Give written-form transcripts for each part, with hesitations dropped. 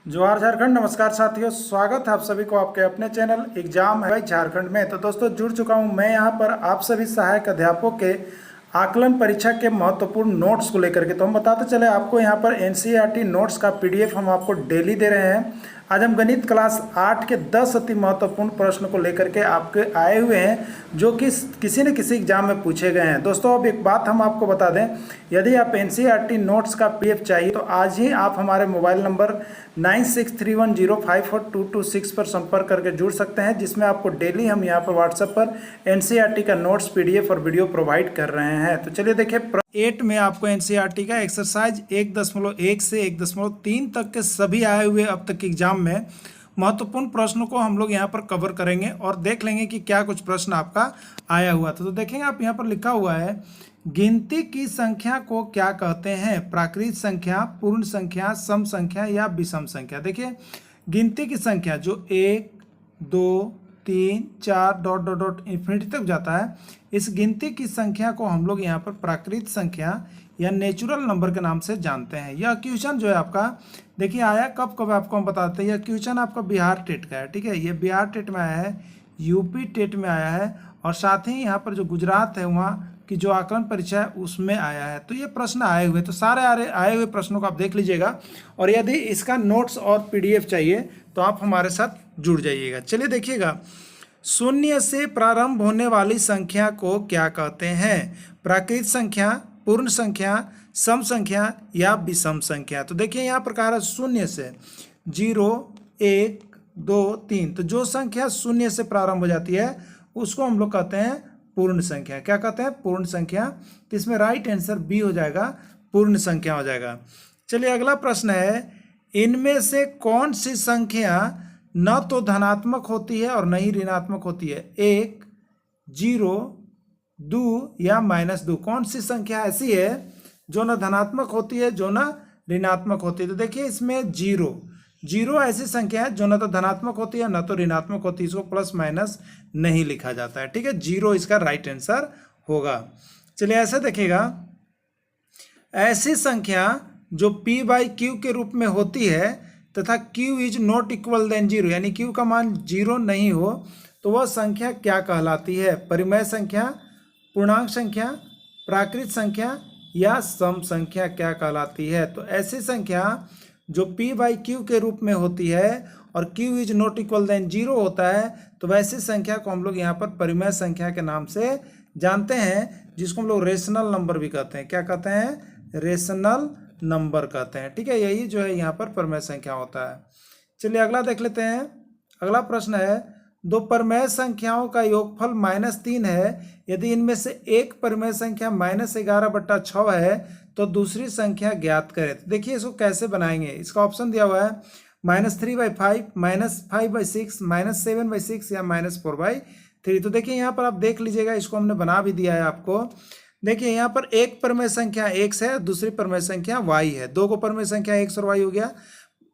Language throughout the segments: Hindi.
जोहार झारखंड। नमस्कार साथियों, स्वागत है आप सभी को आपके अपने चैनल एग्जाम है झारखंड में। तो दोस्तों जुड़ चुका हूं मैं यहां पर आप सभी सहायक अध्यापकों के आकलन परीक्षा के महत्वपूर्ण नोट्स को लेकर के। तो हम बताते चले आपको यहां पर एनसीईआरटी नोट्स का पीडीएफ हम आपको डेली दे रहे हैं। आज हम गणित क्लास 8 के 10 अति महत्वपूर्ण प्रश्न को लेकर के आपके आए हुए हैं, जो कि किसी न किसी एग्जाम में पूछे गए हैं। दोस्तों अब एक बात हम आपको बता दें, यदि आप एनसीईआरटी नोट्स का पीडीएफ चाहिए तो आज ही आप हमारे मोबाइल नंबर 9631054226 पर संपर्क करके जुड़ सकते हैं, जिसमें आपको डेली हम यहाँ पर व्हाट्सएप पर एनसीईआरटी का नोट्स, पीडीएफ और वीडियो प्रोवाइड कर रहे हैं। तो चलिए देखिए, 8 में आपको एनसीईआरटी का एक्सरसाइज 1.1 से 1.3 तक के सभी आए हुए अब तक के एग्जाम में महत्वपूर्ण प्रश्नों को हम लोग यहाँ पर कवर करेंगे और देख लेंगे कि क्या कुछ प्रश्न आपका आया हुआ था। तो देखेंगे आप यहाँ पर लिखा हुआ है, गिनती की संख्या को क्या कहते हैं? प्राकृत संख्या, पूर्ण संख्या, सम संख्या या विषम संख्या। देखिए गिनती की संख्या जो 1 2 3 4 डॉट डॉट डॉट इन्फिनिटी तक जाता है, इस गिनती की संख्या को हम लोग यहाँ पर प्राकृत संख्या या नेचुरल नंबर के नाम से जानते हैं। यह क्वेश्चन जो है आपका, देखिए आया कब कब आपको हम बताते हैं। यह क्वेश्चन आपका बिहार टेट का है, ठीक है। ये बिहार टेट में आया है, यूपी टेट में आया है और साथ ही यहाँ पर जो गुजरात है वहाँ की जो आकलन परीक्षा है उसमें आया है। तो ये प्रश्न आए हुए, तो सारे आए हुए प्रश्नों को आप देख लीजिएगा और यदि इसका नोट्स और पीडीएफ चाहिए तो आप हमारे साथ जुड़ जाइएगा। चलिए देखिएगा, शून्य से प्रारंभ होने वाली संख्या को क्या कहते हैं? प्राकृत संख्या, पूर्ण संख्या, सम संख्या या विषम संख्या। तो देखिए यहाँ प्रकार है शून्य से 0 1 2 3। तो जो संख्या शून्य से प्रारंभ हो जाती है उसको हम लोग कहते हैं पूर्ण संख्या। क्या कहते हैं? पूर्ण संख्या। तो इसमें राइट आंसर बी हो जाएगा, पूर्ण संख्या हो जाएगा। चलिए अगला प्रश्न है, इनमें से कौन सी संख्या न तो धनात्मक होती है और न ही ऋणात्मक होती है? 1 0 2 या -2। कौन सी संख्या ऐसी है जो न धनात्मक होती है, जो न ऋणात्मक होती है? तो देखिए इसमें 0 ऐसी संख्या है जो न तो धनात्मक होती है न तो ऋणात्मक होती है, इसको प्लस माइनस नहीं लिखा जाता है, ठीक है। 0 इसका राइट आंसर होगा। चलिए ऐसे देखिएगा, ऐसी संख्या जो p/q के रूप में होती है तथा q is not equal then 0, यानी q का मान 0 नहीं हो तो वह संख्या क्या कहलाती है? परिमेय संख्या, पूर्णांक संख्या, प्राकृत संख्या या सम संख्या क्या कहलाती है? तो ऐसी संख्या जो p/q के रूप में होती है और q is not equal then 0 होता है, तो वैसी संख्या को हम लोग यहाँ पर परिमेय संख्या के नाम से जानते हैं, जिसको हम लोग रेशनल नंबर भी कहते हैं। क्या कहते हैं? रेशनल नंबर कहते हैं, ठीक है। यही जो है यहाँ पर परिमेय संख्या होता है। चलिए अगला देख लेते हैं। अगला प्रश्न है, दो परिमेय संख्याओं का योगफल -3 है। यदि इनमें से एक परिमेय संख्या -11/6 है तो दूसरी संख्या ज्ञात करें। तो देखिए इसको कैसे बनाएंगे। इसका ऑप्शन दिया हुआ है -3/5, -5/6, -7/6 या -4/3। तो देखिए यहाँ पर आप देख लीजिएगा, इसको हमने बना भी दिया है आपको। देखिए यहाँ पर एक परिमेय संख्या x है, दूसरी परिमेय संख्या y है। दो को परिमेय संख्या x और y हो गया।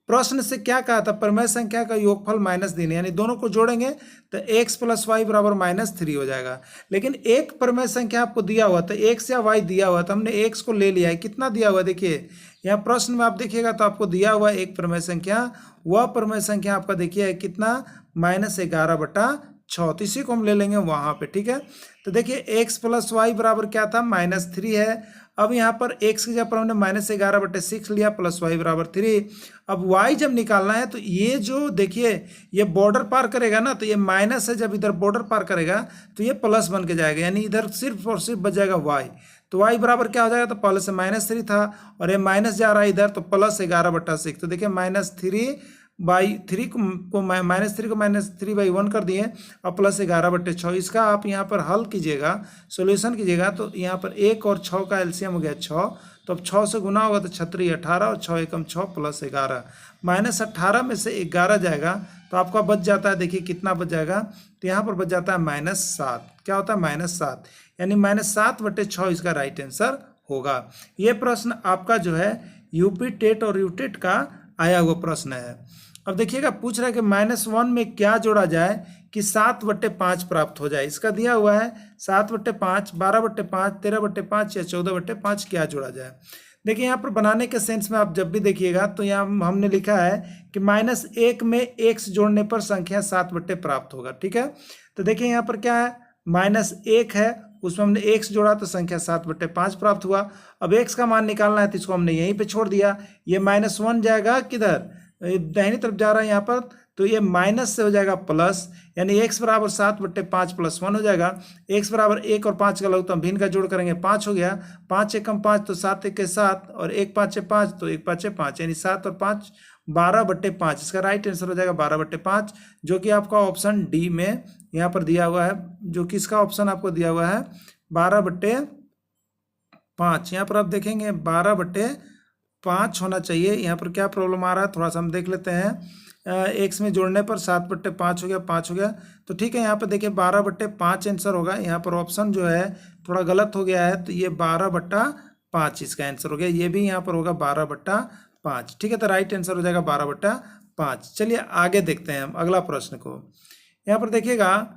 प्रश्न से क्या कहा था? परिमेय संख्या का योगफल -3, यानी दोनों को जोड़ेंगे तो x + y बराबर -3 हो जाएगा। लेकिन एक परिमेय संख्या आपको दिया हुआ था, x या y दिया हुआ था, हमने x को ले लिया है। कितना दिया हुआ? देखिए यहाँ प्रश्न में आप देखिएगा तो आपको दिया हुआ एक परिमेय संख्या, वह परिमेय संख्या आपका देखिए कितना, -11/6। तो इसी को हम ले लेंगे वहाँ पे, ठीक है। तो देखिए x + y बराबर क्या था? -3 है। अब यहाँ पर x की जगह पर हमने -11/6 लिया, प्लस y बराबर 3। अब y जब निकालना है तो ये जो देखिए ये बॉर्डर पार करेगा ना, तो ये माइनस है, जब इधर बॉर्डर पार करेगा तो ये प्लस बन के जाएगा, यानी इधर सिर्फ और सिर्फ बच जाएगा y। तो y बराबर क्या हो जाएगा? तो पहले से -3 था और ये माइनस जा रहा है इधर, तो +11/6। तो देखिए -3/3 को -3/1 कर दिए और +11/6। इसका आप यहाँ पर हल कीजिएगा, सॉल्यूशन कीजिएगा, तो यहाँ पर 1 और 6 का एलसीएम हो गया 6। तो अब 6 से गुना होगा तो 6×3 18 और 6 एकम 6 + 11, -18 में से 11 जाएगा तो आपका बच जाता है, देखिए कितना बच जाएगा? तो यहाँ पर बच जाता है -7। क्या होता है? -7, यानी -7/6 इसका राइट आंसर होगा। ये प्रश्न आपका जो है यूपी टेट और यूटेट का आया हुआ प्रश्न है। अब देखिएगा पूछ रहा है कि -1 में क्या जोड़ा जाए कि 7/5 प्राप्त हो जाए। इसका दिया हुआ है 7/5, 12/5, 13/5 या 14/5 क्या जोड़ा जाए। देखिए यहाँ पर बनाने के सेंस में आप जब भी देखिएगा तो यहाँ हमने लिखा है कि -1 में x जोड़ने पर संख्या 7 प्राप्त होगा। ठीक है, तो देखिए यहाँ पर क्या है, -1 है, उसमें हमने x जोड़ा तो संख्या 7/5 प्राप्त हुआ। अब x का मान निकालना है तो इसको हमने यहीं पे छोड़ दिया। ये -1 जाएगा किधर, दाहिनी तरफ जा रहा है यहाँ पर, तो ये माइनस से हो जाएगा प्लस, यानी x बराबर 7/5 + 1 हो जाएगा। x बराबर 1 और 5 का लघुत्तम भिन्न का जोड़ करेंगे 5 हो गया, 5 एकम 5 तो 7 एके 7 और 1 5 5 तो 1 5 5, यानी 7 और 5 12/5। इसका राइट आंसर हो जाएगा 12/5, जो कि आपका ऑप्शन डी में यहाँ पर दिया हुआ है, जो कि इसका ऑप्शन आपको दिया हुआ है 12/5। यहाँ पर आप देखेंगे 12/5 होना चाहिए। यहाँ पर क्या प्रॉब्लम आ रहा है थोड़ा सा हम देख लेते हैं। एक्स में जोड़ने पर 7/5 हो गया, 5 हो गया, तो ठीक है। यहाँ पर देखिए 12/5 आंसर होगा। यहाँ पर ऑप्शन जो है थोड़ा गलत हो गया है, तो ये 12/5 इसका आंसर हो गया। ये भी यहाँ पर होगा 12/5। ठीक है, तो राइट आंसर हो जाएगा 12/5। चलिए आगे देखते हैं हम अगला प्रश्न को। यहाँ पर देखिएगा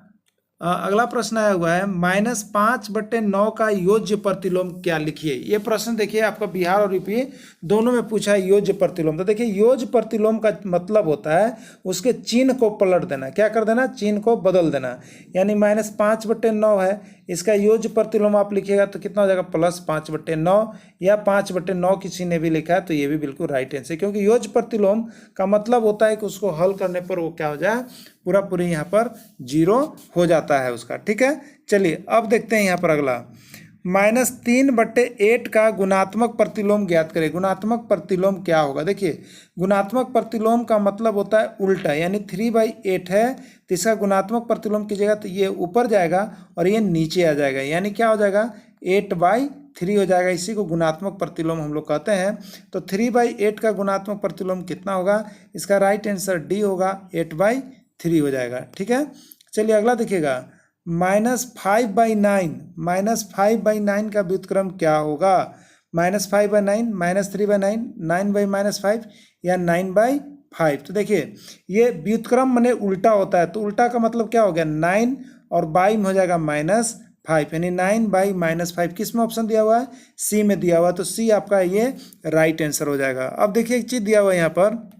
अगला प्रश्न आया हुआ है, -5/9 का योज्य प्रतिलोम क्या, लिखिए। ये प्रश्न देखिए आपका बिहार और यूपी दोनों में पूछा है, योज्य प्रतिलोम। तो देखिए योज्य प्रतिलोम का मतलब होता है उसके चिन्ह को पलट देना। क्या कर देना, चिन्ह को बदल देना। यानी -5/9 है, इसका योज्य प्रतिलोम आप लिखिएगा तो कितना हो जाएगा, +5/9, या 5/9 किसी ने भी लिखा है तो ये भी बिल्कुल राइट आंसर, क्योंकि योज्य प्रतिलोम का मतलब होता है कि उसको हल करने पर वो क्या हो जाए, पूरा पूरी यहाँ पर 0 हो जाता है उसका। ठीक है, चलिए अब देखते हैं यहाँ पर अगला, -3/8 का गुणात्मक प्रतिलोम ज्ञात करें। गुणात्मक प्रतिलोम क्या होगा, देखिए गुणात्मक प्रतिलोम का मतलब होता है उल्टा, यानी 3/8 है तो इसका गुणात्मक प्रतिलोम कीजिएगा तो ये ऊपर जाएगा और ये नीचे आ जाएगा, यानी क्या हो जाएगा, 8/3 हो जाएगा। इसी को गुणात्मक प्रतिलोम हम लोग कहते हैं। तो 3/8 का गुणात्मक प्रतिलोम कितना होगा, इसका राइट आंसर डी होगा, 8/3 हो जाएगा। ठीक है, चलिए अगला देखिएगा, -5/9, -5/9 का व्युत्क्रम क्या होगा, -5/9, -3/9, 9/-5 या 9/5। तो देखिए ये व्युत्क्रम माने उल्टा होता है, तो उल्टा का मतलब क्या हो गया, 9 और बाई में हो जाएगा -5, यानी 9/-5। किस में ऑप्शन दिया हुआ है, सी में दिया हुआ है, तो सी आपका ये राइट आंसर हो जाएगा। अब देखिए एक चीज दिया हुआ है यहाँ पर,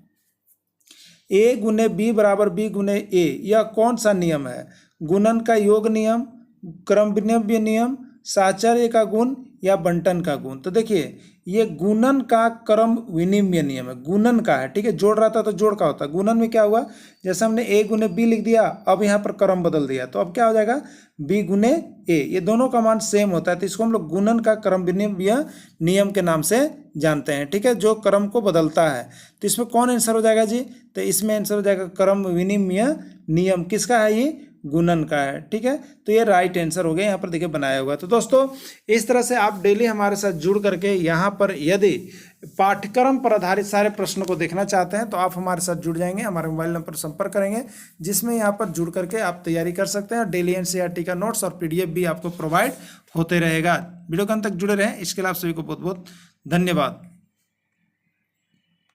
a × b बराबर b × a, यह कौन सा नियम है, गुणन का योग नियम, क्रम विनिमय नियम, साहचर्य का गुण या बंटन का गुण। तो देखिए ये गुणन का क्रम विनिमय नियम है, गुणन का है। ठीक है, जोड़ रहा था तो जोड़ का होता है, गुणन में क्या हुआ, जैसे हमने a × b लिख दिया, अब यहाँ पर क्रम बदल दिया, तो अब क्या हो जाएगा, b × a। ये दोनों का मान सेम होता है, तो इसको हम लोग गुणन का क्रम विनिमय नियम के नाम से जानते हैं। ठीक है, जो क्रम को बदलता है। तो इसमें कौन आंसर हो जाएगा जी, तो इसमें आंसर हो जाएगा क्रम विनिमय नियम। किसका है ये, गुणन का है। ठीक है, तो ये राइट आंसर हो गया, यहाँ पर देखिए बनाया हुआ। तो दोस्तों इस तरह से आप डेली हमारे साथ जुड़ करके यहाँ पर यदि पाठ्यक्रम पर आधारित सारे प्रश्नों को देखना चाहते हैं तो आप हमारे साथ जुड़ जाएंगे, हमारे मोबाइल नंबर पर संपर्क करेंगे, जिसमें यहाँ पर जुड़ करके आप तैयारी कर सकते हैं। डेली एनसीईआरटी का नोट्स और PDF भी आपको प्रोवाइड होते रहेगा। वीडियो के अंत तक जुड़े रहें, इसके लिए आप सभी को बहुत बहुत धन्यवाद।